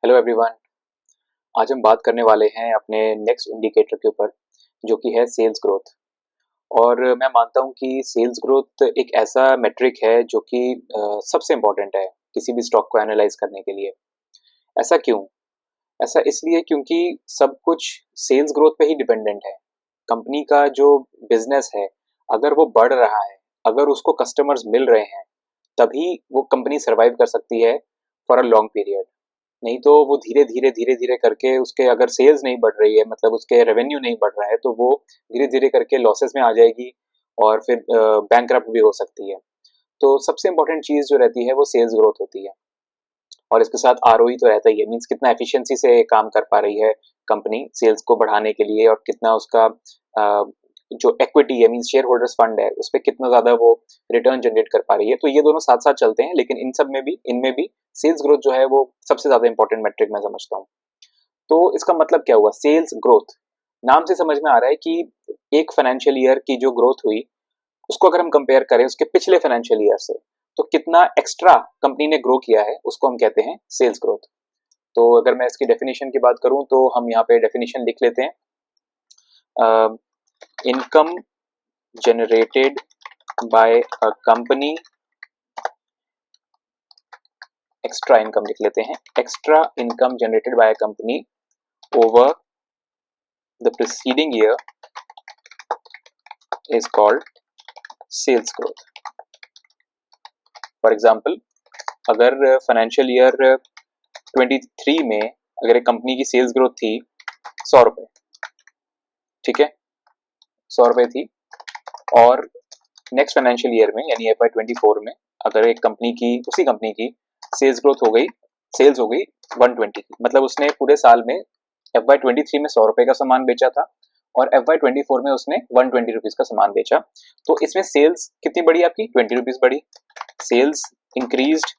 Hello everyone. आज हम बात करने वाले हैं अपने नेक्स्ट इंडिकेटर के ऊपर, जो कि है सेल्स ग्रोथ। और मैं मानता हूं कि सेल्स ग्रोथ एक ऐसा मेट्रिक है जो कि सबसे इम्पोर्टेंट है किसी भी स्टॉक को एनालाइज करने के लिए। ऐसा क्यों? ऐसा इसलिए क्योंकि सब कुछ सेल्स ग्रोथ पे ही डिपेंडेंट है। कंपनी का जो बिजनेस है, अगर वो बढ़ रहा है, अगर उसको कस्टमर्स मिल रहे हैं, तभी वो कंपनी सर्वाइव कर सकती है फॉर अ लॉन्ग पीरियड। नहीं तो वो धीरे धीरे धीरे धीरे करके उसके अगर सेल्स नहीं बढ़ रही है, मतलब उसके रेवेन्यू नहीं बढ़ रहा है, तो वो धीरे धीरे करके लॉसेस में आ जाएगी और फिर बैंकरप्ट भी हो सकती है। तो सबसे इंपॉर्टेंट चीज जो रहती है वो सेल्स ग्रोथ होती है। और इसके साथ आरओई तो रहता ही है, मीन्स कितना एफिशिएंसी से काम कर पा रही है कंपनी सेल्स को बढ़ाने के लिए, और कितना उसका जो इक्विटी है, मीन्स शेयर होल्डर्स फंड है, उस पर कितना ज्यादा वो रिटर्न जनरेट कर पा रही है। तो ये दोनों साथ साथ चलते हैं, लेकिन इन सब में भी, इनमें भी सेल्स ग्रोथ जो है वो सबसे ज्यादा इंपॉर्टेंट मेट्रिक मैं समझता हूँ। तो इसका मतलब क्या हुआ? सेल्स ग्रोथ नाम से समझ में आ रहा है कि एक फाइनेंशियल ईयर की जो ग्रोथ हुई, उसको अगर हम कंपेयर करें उसके पिछले फाइनेंशियल ईयर से, तो कितना एक्स्ट्रा कंपनी ने ग्रो किया है, उसको हम कहते हैं सेल्स ग्रोथ। तो अगर मैं इसकी डेफिनेशन की बात करूं तो हम यहाँ पे डेफिनेशन लिख लेते हैं। Income generated by a company, extra income लिख लेते हैं, extra income generated by a company over the preceding year is called sales growth. For example, अगर फाइनेंशियल ईयर 23 में अगर एक कंपनी की सेल्स ग्रोथ थी 100 रुपए, ठीक है, 100 रुपए थी, और नेक्स्ट फाइनेंशियल ईयर में यानी FY24 में अगर एक कंपनी की, उसी कंपनी की सेल्स ग्रोथ हो गई, सेल्स हो गई 120 की, मतलब उसने पूरे साल में FY23 में 100 रुपए का सामान बेचा था और FY24 में उसने 120 रुपीज का सामान बेचा। तो इसमें सेल्स कितनी बढ़ी? आपकी 20 रुपीज बढ़ी। Sales increased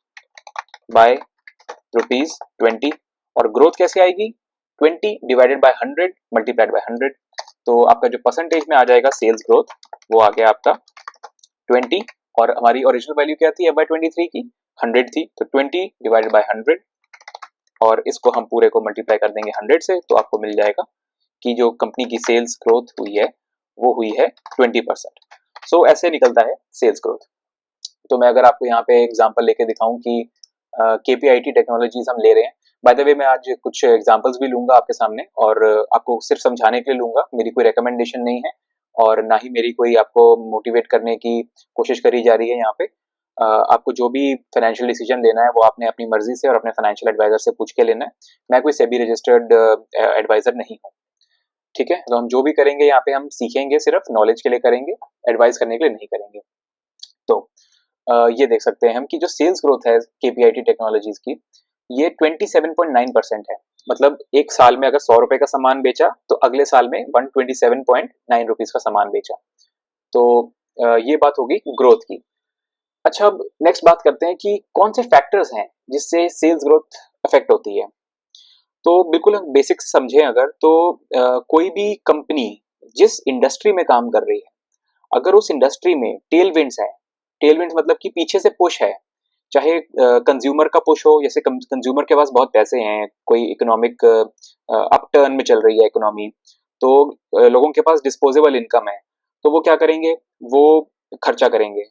by ₹20। और ग्रोथ कैसे आएगी? 20 डिवाइडेड बाय 100 मल्टीप्लाइड बाय 100। तो आपका जो परसेंटेज में आ जाएगा सेल्स ग्रोथ, वो आ गया आपका 20। और हमारी ओरिजिनल वैल्यू क्या थी FY23 की? 100 थी। तो 20 डिवाइडेड बाय 100, और इसको हम पूरे को मल्टीप्लाई कर देंगे 100 से, तो आपको मिल जाएगा कि जो कंपनी की सेल्स ग्रोथ हुई है वो हुई है 20%। सो ऐसे निकलता है सेल्स ग्रोथ। तो मैं अगर आपको यहाँ पे एग्जांपल लेके दिखाऊं कि KPIT टेक्नोलॉजीज हम ले रहे हैं, बाय द वे मैं आज कुछ एग्जांपल्स भी लूंगा आपके सामने, और आपको सिर्फ समझाने के लिए लूंगा, मेरी कोई रिकमेंडेशन नहीं है और ना ही मेरी कोई आपको मोटिवेट करने की कोशिश करी जा रही है यहाँ पे। आपको जो भी फाइनेंशियल डिसीजन लेना है वो आपने अपनी मर्जी से और अपने फाइनेंशियल एडवाइजर से पूछ के लेना है। मैं कोई सेबी रजिस्टर्ड एडवाइजर नहीं हूँ, ठीक है। तो हम जो भी करेंगे यहाँ पे हम सीखेंगे, सिर्फ नॉलेज के लिए करेंगे, एडवाइस करने के लिए नहीं करेंगे। तो ये देख सकते हैं हम कि जो सेल्स ग्रोथ है KPIT टेक्नोलॉजीज की, ये 27.9% है। मतलब एक साल में अगर 100 रुपए का सामान बेचा तो अगले साल में 127.9 रुपीज का सामान बेचा। तो ये बात होगी ग्रोथ की। अच्छा, अब नेक्स्ट बात करते हैं कि कौन से फैक्टर्स हैं जिससे सेल्स ग्रोथ अफेक्ट होती है। तो बिल्कुल हम बेसिक से समझें अगर, तो कोई भी कंपनी जिस इंडस्ट्री में काम कर रही है, अगर उस इंडस्ट्री में टेल विंड्स है, टेल विंड्स मतलब कि पीछे से पुश है, चाहे कंज्यूमर का पुश हो, जैसे कंज्यूमर के पास बहुत पैसे हैं, कोई इकोनॉमिक अपटर्न में चल रही है इकोनॉमी, तो लोगों के पास डिस्पोजेबल इनकम है, तो वो क्या करेंगे? वो खर्चा करेंगे,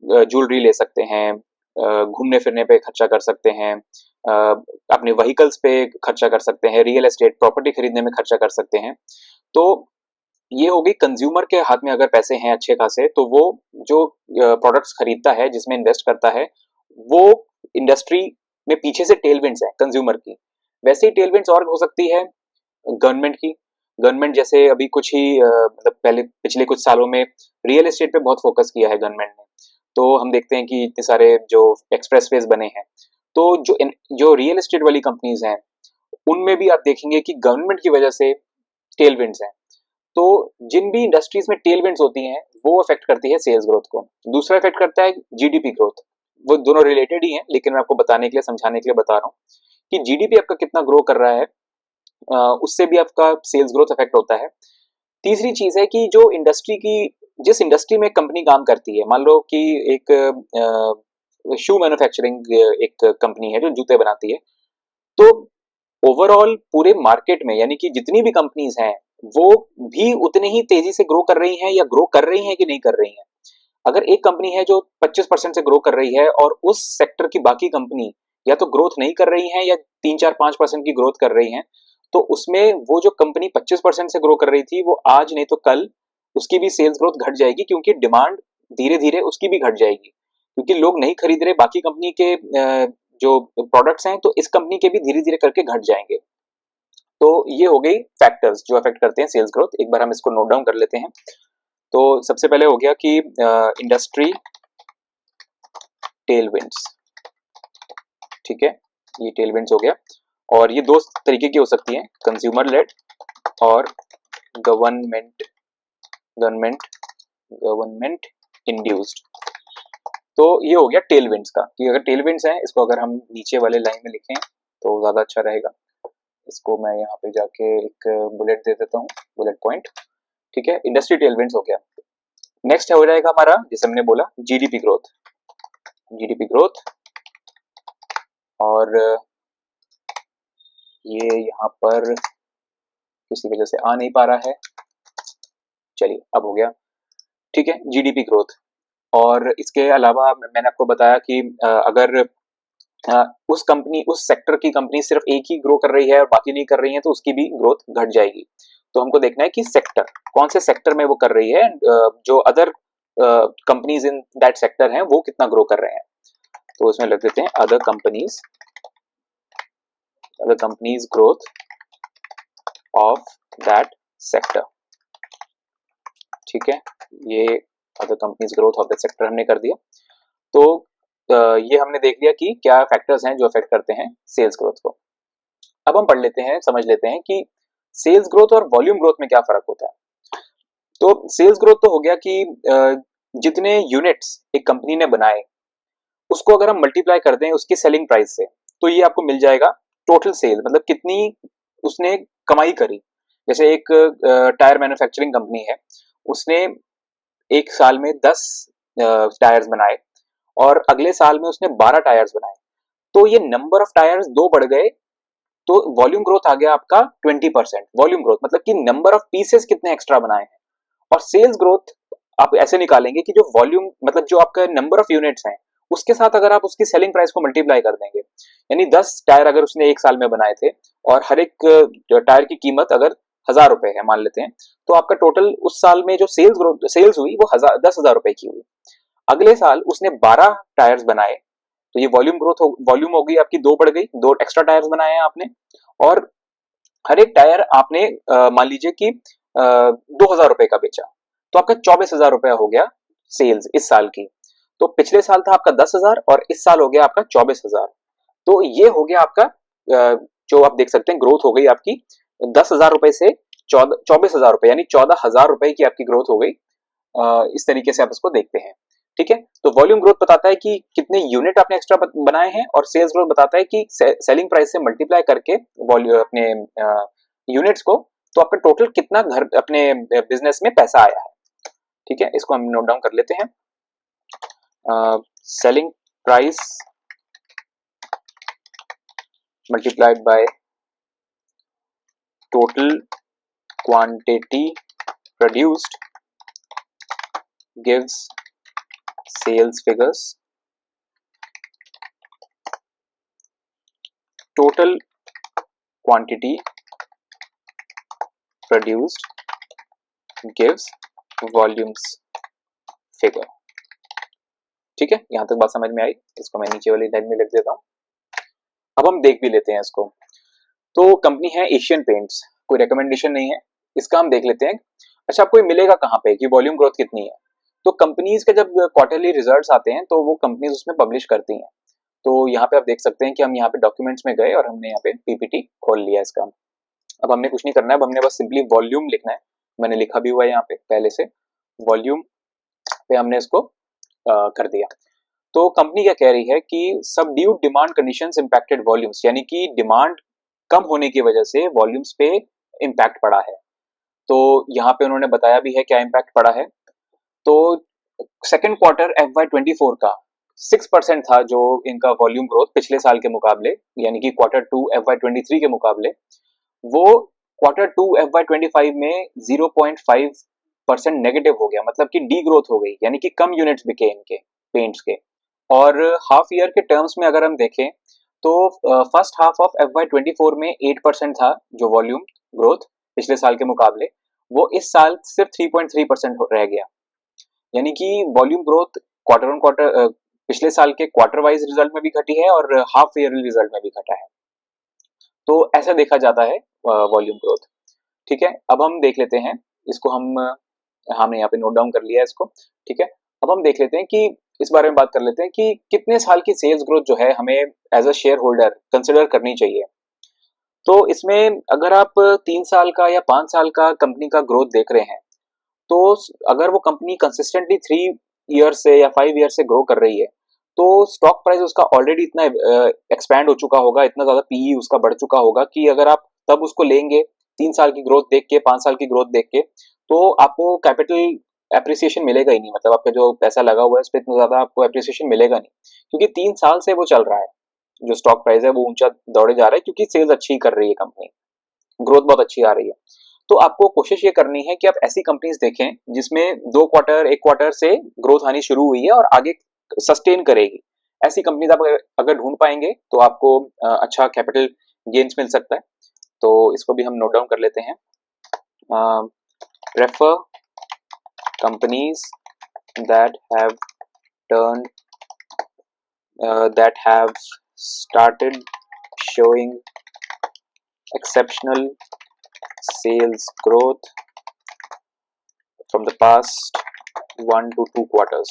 ज्वेलरी ले सकते हैं, घूमने फिरने पे खर्चा कर सकते हैं, अपने व्हीकल्स पे खर्चा कर सकते हैं, रियल एस्टेट प्रॉपर्टी खरीदने में खर्चा कर सकते हैं। तो ये हो गई, कंज्यूमर के हाथ में अगर पैसे हैं अच्छे खासे, तो वो जो प्रोडक्ट्स खरीदता है, जिसमें इन्वेस्ट करता है, वो इंडस्ट्री में पीछे से टेलविंड्स है कंज्यूमर की। वैसे ही टेलविंड्स और हो सकती है गवर्नमेंट की। गवर्नमेंट जैसे अभी कुछ ही मतलब पहले पिछले कुछ सालों में रियल एस्टेट पे बहुत फोकस किया है गवर्नमेंट ने। तो हम देखते हैं कि इतने सारे जो एक्सप्रेसवेज बने हैं, तो जो रियल एस्टेट वाली कंपनीज हैं, उनमें भी आप देखेंगे कि गवर्नमेंट की वजह से टेलविंड्स हैं। तो जिन भी इंडस्ट्रीज में टेलविंड्स होती हैं, वो अफेक्ट करती है सेल्स ग्रोथ को। दूसरा इफेक्ट करता है जीडीपी ग्रोथ। वो दोनों रिलेटेड ही हैं, लेकिन मैं आपको बताने के लिए, समझाने के लिए बता रहा हूँ कि जीडीपी आपका कितना ग्रो कर रहा है, उससे भी आपका सेल्स ग्रोथ अफेक्ट होता है। तीसरी चीज है कि जो इंडस्ट्री की, जिस इंडस्ट्री में कंपनी काम करती है, मान लो कि एक शू मैन्युफैक्चरिंग एक कंपनी है जो जूते बनाती है, तो ओवरऑल पूरे मार्केट में यानी कि जितनी भी कंपनीज हैं वो भी उतने ही तेजी से ग्रो कर रही हैं या ग्रो कर रही हैं कि नहीं कर रही हैं। अगर एक कंपनी है जो 25% से ग्रो कर रही है और उस सेक्टर की बाकी कंपनी या तो ग्रोथ नहीं कर रही है या 3-4-5% की ग्रोथ कर रही हैं, तो उसमें वो जो कंपनी 25% से ग्रो कर रही थी वो आज नहीं तो कल उसकी भी सेल्स ग्रोथ घट जाएगी, क्योंकि डिमांड धीरे धीरे उसकी भी घट जाएगी, क्योंकि लोग नहीं खरीद रहे बाकी कंपनी के जो प्रोडक्ट्स हैं, तो इस कंपनी के भी धीरे धीरे करके घट जाएंगे। तो ये हो गई फैक्टर्स जो अफेक्ट करते हैं सेल्स ग्रोथ। एक बार हम इसको नोट डाउन कर लेते हैं। तो सबसे पहले हो गया कि इंडस्ट्री टेलविंड्स, ठीक है, ये टेलविंड्स हो गया। और ये दो तरीके की हो सकती हैं, कंज्यूमर लेड और गवर्नमेंट गवर्नमेंट गवर्नमेंट इंड्यूस्ड। तो ये हो गया टेलविंड्स का, कि अगर टेलविंड्स हैं, इसको अगर हम नीचे वाले लाइन में लिखें तो ज्यादा अच्छा रहेगा। इसको मैं यहाँ पे जाके एक बुलेट दे देता हूँ, बुलेट पॉइंट, ठीक है। इंडस्ट्री टेलविंड्स हो गया। नेक्स्ट हो जाएगा हमारा, जैसे हमने बोला, जीडीपी ग्रोथ। जीडीपी ग्रोथ, और ये यहाँ पर किसी वजह से आ नहीं पा रहा है, चलिए अब हो गया, ठीक है, जीडीपी ग्रोथ। और इसके अलावा मैंने आपको बताया कि अगर उस कंपनी, उस सेक्टर की कंपनी सिर्फ एक ही ग्रो कर रही है और बाकी नहीं कर रही है, तो उसकी भी ग्रोथ घट जाएगी। तो हमको देखना है कि सेक्टर, कौन से सेक्टर में वो कर रही है, जो other companies in that sector हैं वो कितना ग्रो कर रहे हैं। तो उसमें लग देते हैं other companies growth of that sector, ठीक है। ये other companies growth of that sector हमने कर दिया। तो ये हमने देख लिया कि क्या फैक्टर्स हैं जो अफेक्ट करते हैं सेल्स ग्रोथ को। अब हम पढ़ लेते हैं, समझ लेते हैं कि सेल्स ग्रोथ और वॉल्यूम ग्रोथ में क्या फर्क होता है। तो सेल्स ग्रोथ तो हो गया कि जितने यूनिट्स एक कंपनी ने बनाए उसको अगर हम मल्टीप्लाई कर दें उसकी सेलिंग प्राइस से, तो ये आपको मिल जाएगा टोटल सेल, मतलब कितनी उसने कमाई करी। जैसे एक टायर मैन्युफैक्चरिंग कंपनी है, उसने एक साल में 10 टायर्स बनाए और अगले साल में उसने 12 टायर्स बनाए, तो ये नंबर ऑफ टायर्स 2 बढ़ गए, तो वॉल्यूम ग्रोथ आ गया आपका 20%। वॉल्यूम ग्रोथ मतलब कि नंबर ऑफ पीसेस कितने एक्स्ट्रा बनाए हैं। और सेल्स ग्रोथ आप ऐसे निकालेंगे कि जो वॉल्यूम मतलब जो आपका नंबर ऑफ यूनिट्स हैं उसके साथ अगर आप उसकी सेलिंग प्राइस को मल्टीप्लाई कर देंगे, यानी 10 टायर अगर उसने एक साल में बनाए थे और हर एक टायर की कीमत अगर 1000 रुपए है मान लेते हैं, तो आपका टोटल उस साल में जो सेल्स हुई वो 10,000 रुपए की हुई। अगले साल उसने 12 टायर्स बनाए, तो ये वॉल्यूम हो गई आपकी, 2 बढ़ गई, 2 एक्स्ट्रा टायर्स बनाए हैं आपने, और हर एक टायर आपने मान लीजिए कि 2,000 रुपए का बेचा, तो आपका 24,000 रुपया हो गया सेल्स इस साल की। तो पिछले साल था आपका 10,000 और इस साल हो गया आपका 24,000। तो ये हो गया आपका जो आप देख सकते हैं ग्रोथ हो गई आपकी 10,000 रुपए से 24,000 रुपए, यानी 14,000 रुपए की आपकी ग्रोथ हो गई। इस तरीके से आप इसको देखते हैं, ठीक है। तो वॉल्यूम ग्रोथ बताता है कि कितने यूनिट आपने एक्स्ट्रा बनाए हैं, और सेल्स ग्रोथ बताता है कि सेलिंग प्राइस से मल्टीप्लाई करके वॉल्यूम अपने यूनिट्स को, तो आपका टोटल कितना घर अपने बिजनेस में पैसा आया है, ठीक है। इसको हम नोट डाउन कर लेते हैं। Selling price multiplied by total quantity produced gives sales figures. Total quantity produced gives volumes figure, ठीक है। यहां तक बात समझ में आई, इसको मैं नीचे वाली लाइन में लिख देता हूं। अब हम देख भी लेते हैं इसको। तो कंपनी है एशियन पेंट्स, कोई रिकमेंडेशन नहीं है, इसका हम देख लेते हैं। अच्छा, आपको मिलेगा कहां पे कि वॉल्यूम ग्रोथ कितनी है। तो कंपनीज के जब क्वार्टरली रिजल्ट्स आते हैं तो वो कंपनीज उसमें पब्लिश करती हैं। तो यहाँ पे आप देख सकते हैं कि हम यहाँ पे डॉक्यूमेंट्स में गए और हमने यहाँ पे पीपीटी खोल लिया इसका। अब हमने कुछ नहीं करना है, अब हमने बस सिंपली वॉल्यूम लिखना है। मैंने लिखा भी हुआ है यहाँ पे पहले से, वॉल्यूम पे हमने इसको कर दिया। तो कंपनी क्या कह रही है कि subdued demand conditions impacted volumes, यानी कि डिमांड कम होने की वजह से वॉल्यूम्स पे इम्पैक्ट पड़ा है। तो यहाँ पे उन्होंने बताया भी है क्या इम्पैक्ट पड़ा है। तो सेकेंड क्वार्टर FY24 का 6% था जो इनका वॉल्यूम ग्रोथ पिछले साल के मुकाबले, यानी कि Q2 FY23 के मुकाबले, वो Q2 FY25 में 0.5% नेगेटिव हो गया, मतलब कि डी ग्रोथ हो गई, यानी कि कम यूनिट्स बिके इनके पेंट्स के। और हाफ ईयर के टर्म्स में अगर हम देखें तो फर्स्ट हाफ ऑफ FY24 में 8% था जो वॉल्यूम ग्रोथ पिछले साल के मुकाबले, वो इस साल सिर्फ 3.3% रह गया, यानी कि volume growth quarter on quarter पिछले साल के क्वार्टर वाइज रिजल्ट में भी घटी है और हाफ ईयरली रिजल्ट में भी घटा है। तो ऐसा देखा जाता है वॉल्यूम ग्रोथ। ठीक है, अब हम देख लेते हैं इसको, हमने यहाँ पे नोट डाउन कर लिया है इसको। ठीक है, अब हम देख लेते हैं कि इस बारे में बात कर लेते हैं कि कितने साल की सेल्स ग्रोथ जो है हमें as a shareholder consider करनी चाहिए। तो इसमें अगर आप 3 साल का या 5 साल का कंपनी का ग्रोथ देख रहे हैं, तो अगर वो कंपनी कंसिस्टेंटली 3 ईयर से या 5 ईयर से ग्रो कर रही है, तो स्टॉक प्राइस उसका ऑलरेडी इतना एक्सपैंड हो चुका होगा, इतना ज्यादा पीई उसका बढ़ चुका होगा कि अगर आप तब उसको लेंगे 3 साल की ग्रोथ देख के, 5 साल की ग्रोथ देख के, तो आपको कैपिटल एप्रिसिएशन मिलेगा ही नहीं, मतलब आपका जो पैसा लगा हुआ है उस पर इतना ज्यादा आपको एप्रिसिएशन मिलेगा नहीं, क्योंकि 3 साल से वो चल रहा है, जो स्टॉक प्राइस है वो ऊंचा दौड़े जा रहा है, क्योंकि सेल्स अच्छी कर रही है कंपनी, ग्रोथ बहुत अच्छी आ रही है। तो आपको कोशिश ये करनी है कि आप ऐसी कंपनीज देखें जिसमें 2 क्वार्टर 1 क्वार्टर से ग्रोथ आनी शुरू हुई है और आगे सस्टेन करेगी। ऐसी कंपनीज आप अगर ढूंढ पाएंगे तो आपको अच्छा कैपिटल गेन्स मिल सकता है। तो इसको भी हम नोट डाउन कर लेते हैं। Refer companies that have turn that have started showing exceptional sales growth from the past 1 to 2 quarters,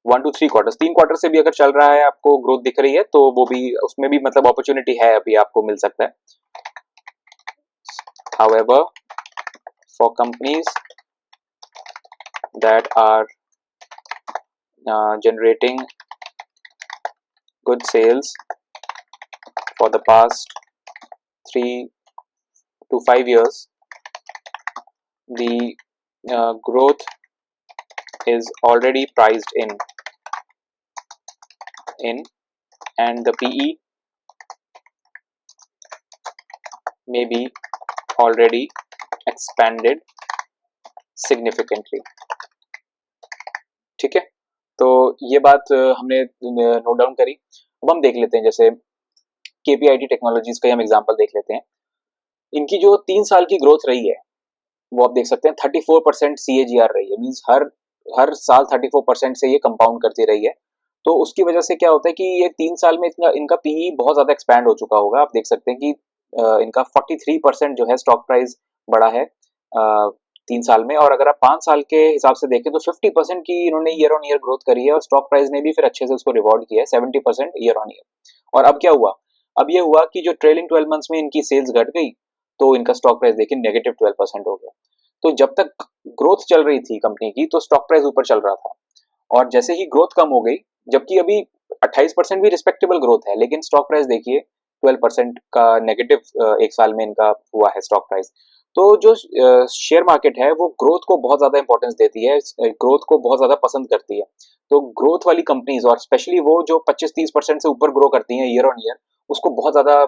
1 to 3 quarters, 3 quarter से भी अगर चल रहा है, आपको ग्रोथ दिख रही है, तो वो भी, उसमें भी मतलब अपॉर्चुनिटी है, अभी आपको मिल सकता है। However, for companies that are generating good sales for the past 3 to 5 years, the growth is already priced in and the PE may be already expanded significantly। ठीक है, तो ये बात हमने नोट डाउन करी। अब हम देख लेते हैं, जैसे KPIT टेक्नोलॉजीज का हम एग्जांपल देख लेते हैं। इनकी जो 3 साल की ग्रोथ रही है वो आप देख सकते हैं 34% CAGR रही है, मींस हर साल 34% से ये कंपाउंड करती रही है। तो उसकी वजह से क्या होता है कि ये 3 साल में इनका PE बहुत ज्यादा एक्सपैंड हो चुका होगा। आप देख सकते हैं कि इनका 43% जो है स्टॉक प्राइस बढ़ा है 3 साल में, और अगर आप 5 साल के हिसाब से देखें तो 50% की इन्होंने ईयर ऑन ईयर ग्रोथ करी है, और स्टॉक प्राइस ने भी फिर अच्छे से उसको रिवॉर्ड किया है 70% ईयर ऑन ईयर। और अब क्या हुआ, अब ये हुआ कि जो ट्रेलिंग 12 मंथ्स में इनकी सेल्स घट गई, तो इनका स्टॉक प्राइस देखिए नेगेटिव 12% हो गया। तो जब तक ग्रोथ चल रही थी कंपनी की, तो स्टॉक प्राइस ऊपर चल रहा था, और जैसे ही ग्रोथ कम हो गई, जबकि अभी 28% भी रिस्पेक्टेबल ग्रोथ है, लेकिन स्टॉक प्राइस देखिए 12% का नेगेटिव एक साल में इनका हुआ है स्टॉक प्राइस। तो जो शेयर मार्केट है वो ग्रोथ को बहुत ज्यादा इंपॉर्टेंस देती है, ग्रोथ को बहुत ज्यादा पसंद करती है। तो ग्रोथ वाली कंपनीज, और स्पेशली वो जो 25-30% से ऊपर ग्रो करती हैं ईयर ऑन ईयर, उसको बहुत ज्यादा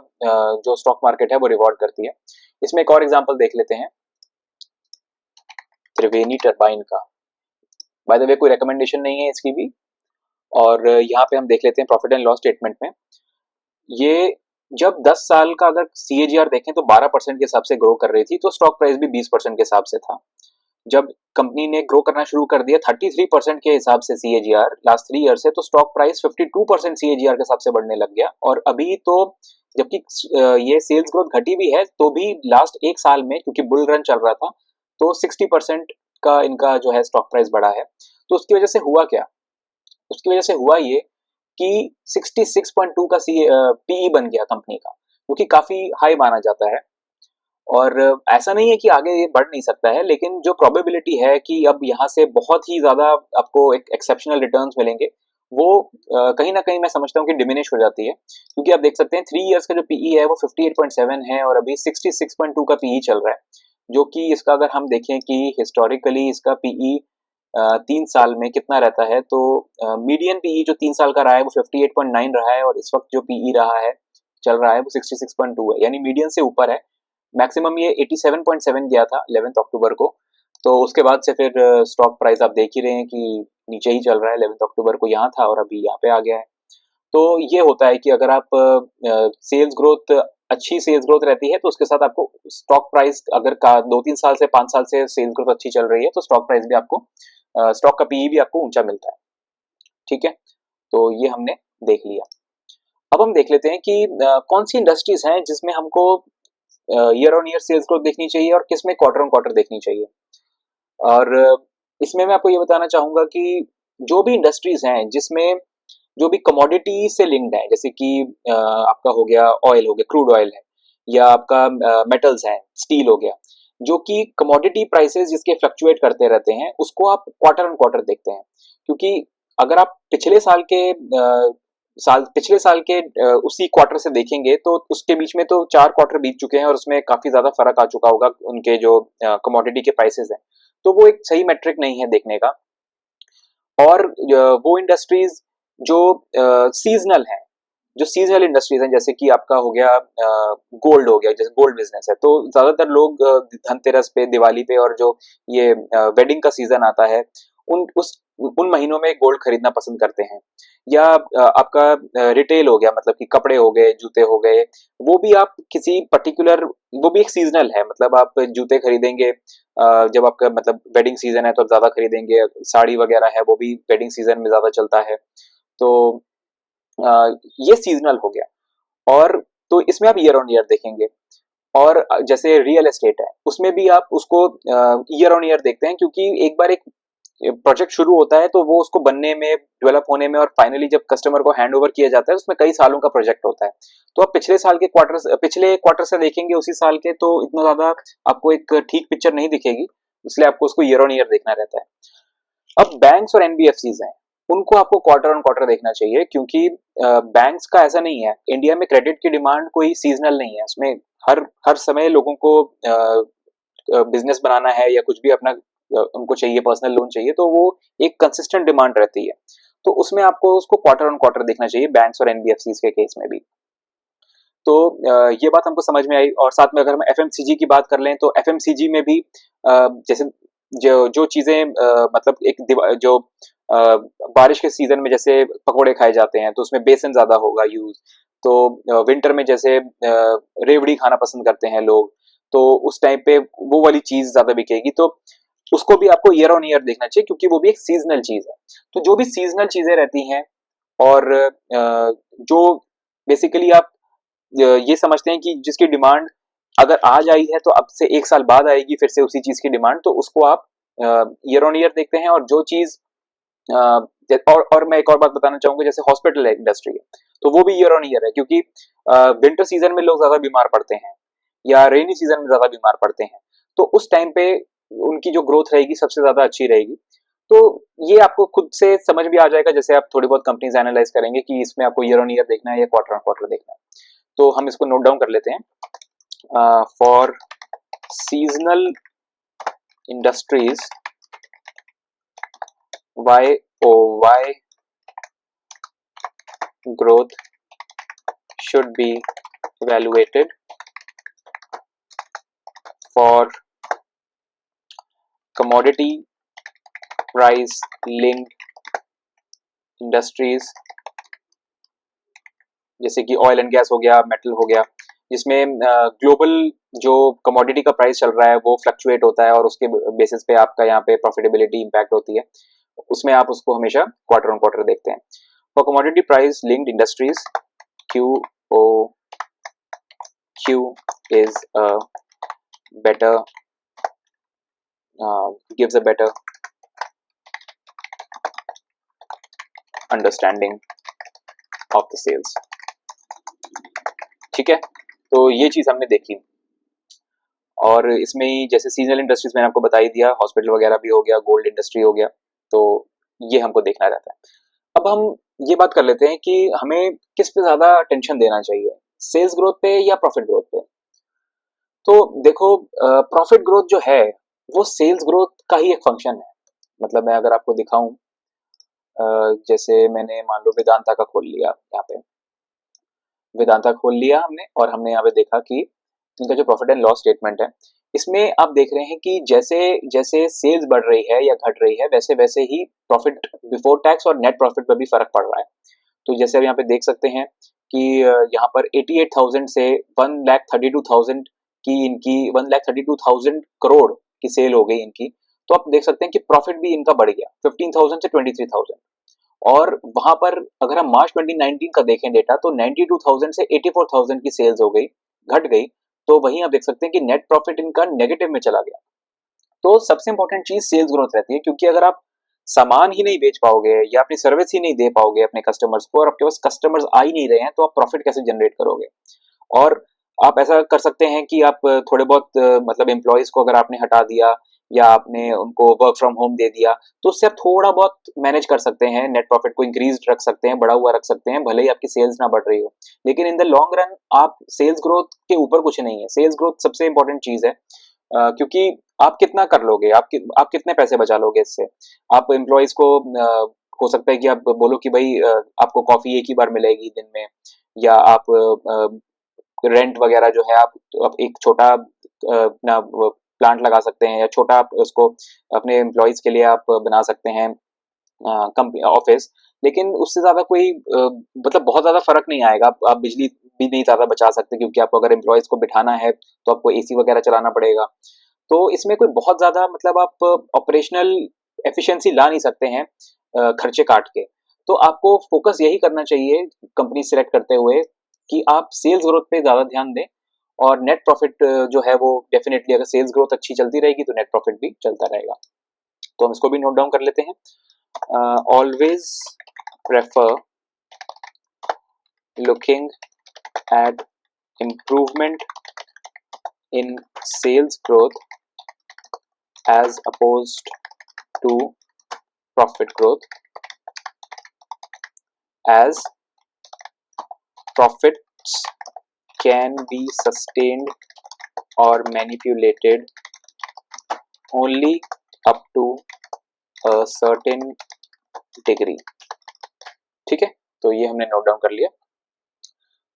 जो स्टॉक मार्केट है वो रिवॉर्ड करती है। इसमें एक और एग्जांपल देख लेते हैं, त्रिवेणी टरबाइन का। बाय द वे कोई रिकमेंडेशन नहीं है इसकी भी। और यहाँ पे हम देख लेते हैं प्रॉफिट एंड लॉस स्टेटमेंट में, ये जब 10 साल का अगर CAGR देखें तो 12% के हिसाब से ग्रो कर रही थी, तो स्टॉक प्राइस भी 20% के हिसाब से था। जब कंपनी ने ग्रो करना शुरू कर दिया 33% के हिसाब से CAGR लास्ट 3 ईयर से, तो स्टॉक प्राइस 52% CAGR के हिसाब से बढ़ने लग गया। और अभी तो जबकि ये सेल्स ग्रोथ घटी भी है, तो भी लास्ट 1 साल में, क्योंकि बुल रन चल रहा था, तो 60% का इनका जो है स्टॉक प्राइस बढ़ा है। तो उसकी वजह से हुआ क्या, उसकी वजह से हुआ ये कि 66.2 का PE बन गया कंपनी का, जो कि काफी हाई माना जाता है। और ऐसा नहीं है कि आगे ये बढ़ नहीं सकता है, लेकिन जो प्रोबेबिलिटी है कि अब यहाँ से बहुत ही ज्यादा आपको एक एक्सेप्शनल रिटर्न्स मिलेंगे, वो कहीं ना कहीं मैं समझता हूँ कि डिमिनिश हो जाती है। क्योंकि आप देख सकते हैं 3 इयर्स का जो PE है वो 58.7 है, और अभी 66.2 का PE चल रहा है, जो कि इसका अगर हम देखें कि हिस्टोरिकली इसका PE 3 साल में कितना रहता है, तो मीडियन पीई जो 3 साल का रहा है वो 58.9 रहा है, और इस वक्त जो पीई रहा है चल रहा है वो 66.2 है, यानी मीडियन से ऊपर है। मैक्सिमम ये 87.7 गया था 11 अक्टूबर को, तो उसके बाद से फिर स्टॉक प्राइस आप देख ही रहे हैं कि नीचे ही चल रहा है। 11 अक्टूबर को यहाँ था और अभी यहाँ पे आ गया है। तो ये होता है कि अगर आप सेल्स ग्रोथ, अच्छी सेल्स ग्रोथ रहती है तो उसके साथ आपको स्टॉक प्राइस, अगर का 2-3 साल से 5 साल से सेल्स ग्रोथ अच्छी चल रही है तो स्टॉक प्राइस भी आपको, स्टॉक का पीई भी आपको ऊंचा मिलता है। ठीक है, तो ये हमने देख लिया। अब हम देख लेते हैं कि कौन सी इंडस्ट्रीज हैं जिसमें हमको year on year sales growth देखनी चाहिए और किसमें क्वार्टर ऑन क्वार्टर देखनी चाहिए। और इसमें मैं आपको ये बताना चाहूंगा कि जो भी इंडस्ट्रीज हैं जिसमें जो भी कमोडिटी से लिंक्ड है, जैसे कि आपका हो गया ऑयल, हो गया क्रूड ऑयल है, या आपका मेटल्स है, स्टील हो गया, जो कि कमोडिटी प्राइसेस जिसके फ्लक्चुएट करते रहते हैं, उसको आप क्वार्टर ऑन क्वार्टर देखते हैं। क्योंकि अगर आप पिछले साल के उसी क्वार्टर से देखेंगे तो उसके बीच में तो 4 क्वार्टर बीत चुके हैं और उसमें काफी ज्यादा फर्क आ चुका होगा उनके जो कमोडिटी के प्राइसेस हैं, तो वो एक सही मेट्रिक नहीं है देखने का। और वो इंडस्ट्रीज जो सीजनल है, जो सीजनल इंडस्ट्रीज हैं, जैसे कि आपका हो गया गोल्ड, हो गया जैसे गोल्ड बिजनेस है, तो ज्यादातर लोग धनतेरस पे, दिवाली पे, और जो ये वेडिंग का सीजन आता है उन महीनों में गोल्ड खरीदना पसंद करते हैं। या आपका रिटेल हो गया, मतलब कि कपड़े हो गए, जूते हो गए, वो भी आप किसी पर्टिकुलर, वो भी एक सीजनल है, मतलब आप जूते खरीदेंगे जब आपका मतलब वेडिंग सीजन है तो आप ज्यादा खरीदेंगे। साड़ी वगैरह है वो भी वेडिंग सीजन में ज्यादा चलता है, तो ये सीजनल हो गया। और तो इसमें आप ईयर ऑन ईयर देखेंगे। और जैसे रियल एस्टेट है, उसमें भी आप उसको ईयर ऑन ईयर देखते हैं, क्योंकि एक बार एक प्रोजेक्ट शुरू होता है तो वो उसको बनने में, डेवलप होने में, और फाइनली जब कस्टमर को हैंड ओवर किया जाता है उसमें कई सालों का प्रोजेक्ट होता है। तो आप पिछले क्वार्टर से देखेंगे उसी साल के, तो इतना ज्यादा आपको एक ठीक पिक्चर नहीं दिखेगी, इसलिए आपको उसको ईयर ऑन ईयर देखना रहता है। अब बैंक्स और एनबीएफसीज हैं, उनको आपको क्वार्टर ऑन क्वार्टर देखना चाहिए, क्योंकि बैंक्स का ऐसा नहीं है, इंडिया में क्रेडिट की डिमांड कोई सीजनल नहीं है, उसमें हर हर समय लोगों को बिजनेस बनाना है या कुछ भी अपना उनको चाहिए, पर्सनल लोन चाहिए, तो वो एक कंसिस्टेंट डिमांड रहती है, तो उसमें आपको उसको क्वार्टर ऑन क्वार्टर देखना चाहिए बैंक्स और एनबीएफसीज के केस में भी। तो ये बात हमको समझ में आई। और साथ में अगर हम एफएमसीजी की बात कर लें तो एफएमसीजी में भी जैसे जो जो चीजें मतलब जो बारिश के सीजन में जैसे पकोड़े खाए जाते हैं तो उसमें बेसन ज्यादा होगा यूज, तो विंटर में जैसे रेवड़ी खाना पसंद करते हैं लोग, तो उस टाइम पे वो वाली चीज ज्यादा बिकेगी, तो उसको भी आपको ईयर ऑन ईयर देखना चाहिए, क्योंकि वो भी एक सीजनल चीज है। तो जो भी सीजनल चीजें रहती हैं, और जो बेसिकली आप ये समझते हैं कि जिसकी डिमांड अगर आज आई है तो अब से 1 साल बाद आएगी फिर से उसी चीज की डिमांड, तो उसको आप ईयर ऑन ईयर देखते हैं। और जो चीज और मैं एक और बात बताना चाहूंगा, जैसे हॉस्पिटल इंडस्ट्री है तो वो भी ईयर ऑन ईयर है, क्योंकि विंटर सीजन में लोग ज्यादा बीमार पड़ते हैं या रेनी सीजन में ज्यादा बीमार पड़ते हैं, तो उस टाइम पे उनकी जो ग्रोथ रहेगी सबसे ज्यादा अच्छी रहेगी। तो ये आपको खुद से समझ भी आ जाएगा, जैसे आप थोड़ी बहुत कंपनीज एनालाइज करेंगे कि इसमें आपको ईयर ऑन ईयर देखना है या क्वार्टर ऑन क्वार्टर देखना है। तो हम इसको नोट डाउन कर लेते हैं। For seasonal industries YoY growth should be evaluated for commodity price linked industries, जैसे कि ऑयल एंड गैस हो गया, मेटल हो गया, जिसमें ग्लोबल जो कमोडिटी का प्राइस चल रहा है वो फ्लक्चुएट होता है और उसके बेसिस पे आपका यहाँ पे प्रॉफिटेबिलिटी इंपैक्ट होती है, उसमें आप उसको हमेशा क्वार्टर ऑन क्वार्टर देखते हैं। For commodity price linked industries QoQ is a better gives a better understanding of the sales। ठीक है, तो ये चीज हमने देखी। और इसमें ही जैसे सीजनल इंडस्ट्रीज मैंने आपको बता ही दिया, हॉस्पिटल वगैरह भी हो गया, गोल्ड इंडस्ट्री हो गया, तो ये हमको देखना रहता है। अब हम ये बात कर लेते हैं कि हमें किस पे ज्यादा टेंशन देना चाहिए, सेल्स ग्रोथ पे या प्रॉफिट ग्रोथ पे। तो देखो, प्रॉफिट ग्रोथ जो है वो सेल्स ग्रोथ का ही एक फंक्शन है। मतलब मैं अगर आपको दिखाऊं, जैसे मैंने मान लो वेदांता का खोल लिया, यहाँ पे वेदांता खोल लिया हमने, और हमने यहाँ पे देखा कि इनका जो प्रॉफिट एंड लॉस स्टेटमेंट है, इसमें आप देख रहे हैं कि जैसे जैसे सेल्स बढ़ रही है या घट रही है, वैसे वैसे ही प्रॉफिट बिफोर टैक्स और नेट प्रॉफिट पर भी फर्क पड़ रहा है। तो जैसे अब यहाँ पे देख सकते हैं कि यहाँ पर 88,000 से 1,32,000 की इनकी 1,32,000 करोड़ की सेल हो गई इनकी। तो आप देख सकते हैं कि प्रॉफिट भी इनका बढ़ गया 15,000 से 23,000। और वहां पर अगर हम मार्च 2019 का देखें डेटा, तो 92,000 से 84,000 की सेल्स हो गई, घट गई। तो वहीं आप देख सकते हैं कि नेट प्रॉफिट इनका नेगेटिव में चला गया। तो सबसे इंपॉर्टेंट चीज सेल्स ग्रोथ रहती है, क्योंकि अगर आप सामान ही नहीं बेच पाओगे या अपनी सर्विस ही नहीं दे पाओगे अपने कस्टमर्स को, और आपके पास कस्टमर्स आ ही नहीं रहे हैं, तो आप प्रॉफिट कैसे जनरेट करोगे। और आप ऐसा कर सकते हैं कि आप थोड़े बहुत मतलब एम्प्लॉयज को अगर आपने हटा दिया या आपने उनको वर्क फ्रॉम होम दे दिया, तो उससे आप थोड़ा बहुत मैनेज कर सकते हैं, नेट प्रॉफिट को इंक्रीज रख सकते हैं, बढ़ा हुआ रख सकते हैं, भले ही आपकी सेल्स ना बढ़ रही हो। लेकिन इन द लॉन्ग रन आप सेल्स ग्रोथ के ऊपर कुछ नहीं है। सेल्स ग्रोथ सबसे इंपॉर्टेंट चीज है, क्योंकि आप कितना कर लोगे, आप कितने पैसे बचा लोगे इससे। आप एम्प्लॉयज को हो सकता है कि आप बोलो कि भाई आपको कॉफी एक ही बार मिलेगी दिन में, या आप रेंट वगैरह जो है आप एक छोटा अपना प्लांट लगा सकते हैं, या छोटा आप उसको अपने एम्प्लॉयज के लिए आप बना सकते हैं कंपनी ऑफिस। लेकिन उससे ज्यादा कोई मतलब बहुत ज्यादा फर्क नहीं आएगा। आप बिजली भी नहीं ज्यादा बचा सकते, क्योंकि आपको अगर एम्प्लॉयज को बिठाना है तो आपको एसी वगैरह चलाना पड़ेगा। तो इसमें कोई बहुत ज्यादा मतलब आप ऑपरेशनल एफिशिएंसी ला नहीं सकते हैं खर्चे काट के। तो आपको फोकस यही करना चाहिए कंपनी सिलेक्ट करते हुए कि आप सेल्स ग्रोथ पे ज्यादा ध्यान दें, और नेट प्रॉफिट जो है वो डेफिनेटली, अगर सेल्स ग्रोथ अच्छी चलती रहेगी तो नेट प्रॉफिट भी चलता रहेगा। तो हम इसको भी नोट डाउन कर लेते हैं। Always prefer looking at improvement in sales growth as opposed to profit growth, as profits can be sustained or manipulated only up to a certain degree। ठीक है, तो ये हमने नोट डाउन कर लिया।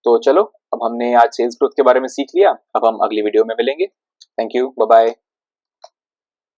तो चलो, अब हमने आज सेल्स ग्रोथ के बारे में सीख लिया। अब हम अगली वीडियो में मिलेंगे। Thank you, bye bye.